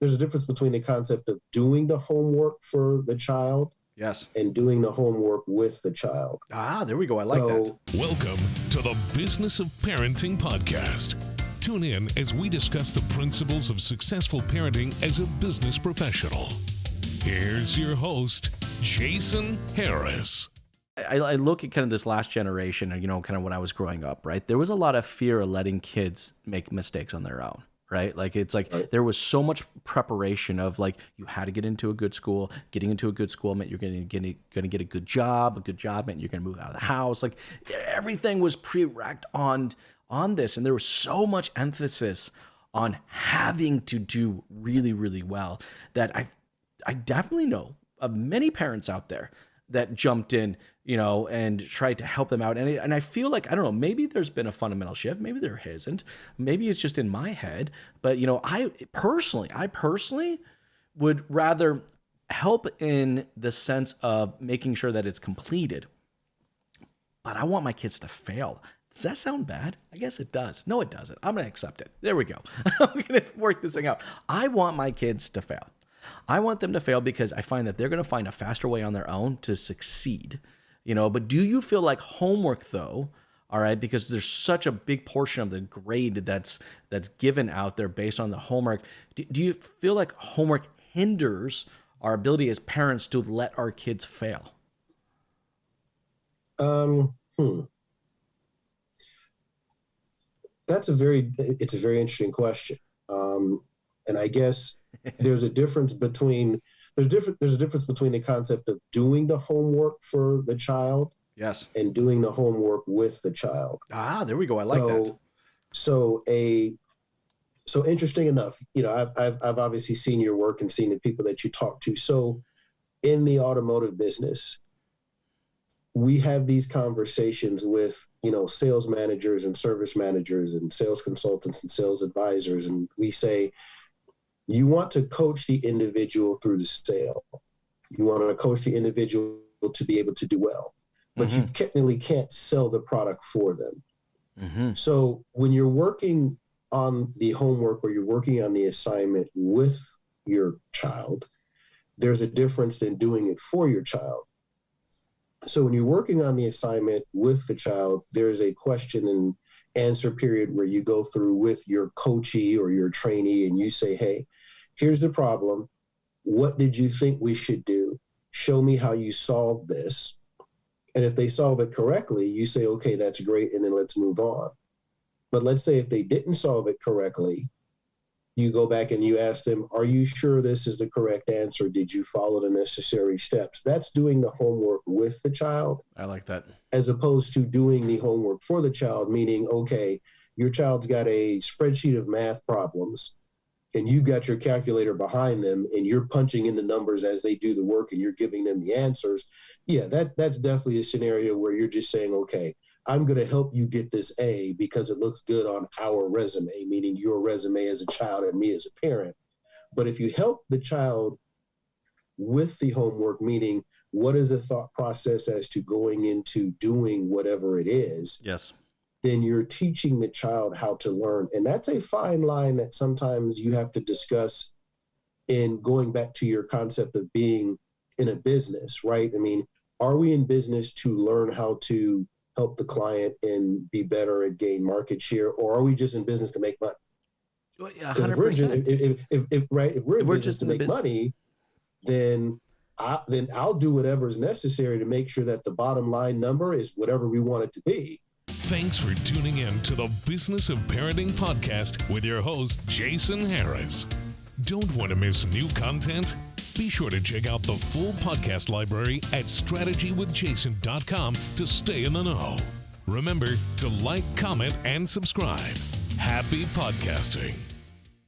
there's a difference between the concept of doing the homework for the child. Yes. And doing the homework with the child. There we go. I like that. Welcome to the Business of Parenting podcast. Tune in as we discuss the principles of successful parenting as a business professional. Here's your host, Jason Harris. I look at kind of this last generation, kind of when I was growing up, right? There was a lot of fear of letting kids make mistakes on their own. Right? Like, it's like there was so much preparation of like, you had to get into a good school. Getting into a good school meant you're going to get a good job. A good job meant you're going to move out of the house. Like, everything was prereqed on this. And there was so much emphasis on having to do really, really well that I definitely know of many parents out there that jumped in, and tried to help them out. And I feel like, I don't know, maybe there's been a fundamental shift. Maybe there isn't. Maybe it's just in my head. But, I personally would rather help in the sense of making sure that it's completed. But I want my kids to fail. Does that sound bad? I guess it does. No, it doesn't. I'm going to accept it. There we go. I'm going to work this thing out. I want my kids to fail. I want them to fail because I find that they're going to find a faster way on their own to succeed. But do you feel like homework though, all right, because there's such a big portion of the grade that's given out there based on the homework. Do you feel like homework hinders our ability as parents to let our kids fail? It's a very interesting question. And I guess there's a difference between the concept of doing the homework for the child, yes, and doing the homework with the child. There we go. I like that. So interesting enough, I've obviously seen your work and seen the people that you talk to. So in the automotive business, we have these conversations with, sales managers and service managers and sales consultants and sales advisors, and we say, you want to coach the individual through the sale. You want to coach the individual to be able to do well, but you technically can't sell the product for them. So when you're working on the homework or you're working on the assignment with your child, there's a difference in doing it for your child. So when you're working on the assignment with the child, there's a question and answer period where you go through with your coachee or your trainee and you say, hey, here's the problem. What did you think we should do? Show me how you solve this. And if they solve it correctly, you say, okay, that's great. And then let's move on. But let's say if they didn't solve it correctly, you go back and you ask them, are you sure this is the correct answer? Did you follow the necessary steps? That's doing the homework with the child. I like that. As opposed to doing the homework for the child, meaning, okay, your child's got a spreadsheet of math problems and you got your calculator behind them and you're punching in the numbers as they do the work and you're giving them the answers. Yeah, that's definitely a scenario where you're just saying, okay, I'm going to help you get this A because it looks good on our resume, meaning your resume as a child and me as a parent. But if you help the child with the homework, meaning what is the thought process as to going into doing whatever it is, yes, then you're teaching the child how to learn. And that's a fine line that sometimes you have to discuss in going back to your concept of being in a business, right? I mean, are we in business to learn how to help the client and be better at gain market share, or are we just in business to make money? 100%. If we're in business to make money, then I'll do whatever is necessary to make sure that the bottom line number is whatever we want it to be. Thanks for tuning in to the Business of Parenting podcast with your host, Jason Harris. Don't want to miss new content? Be sure to check out the full podcast library at strategywithjason.com to stay in the know. Remember to like, comment, and subscribe. Happy podcasting.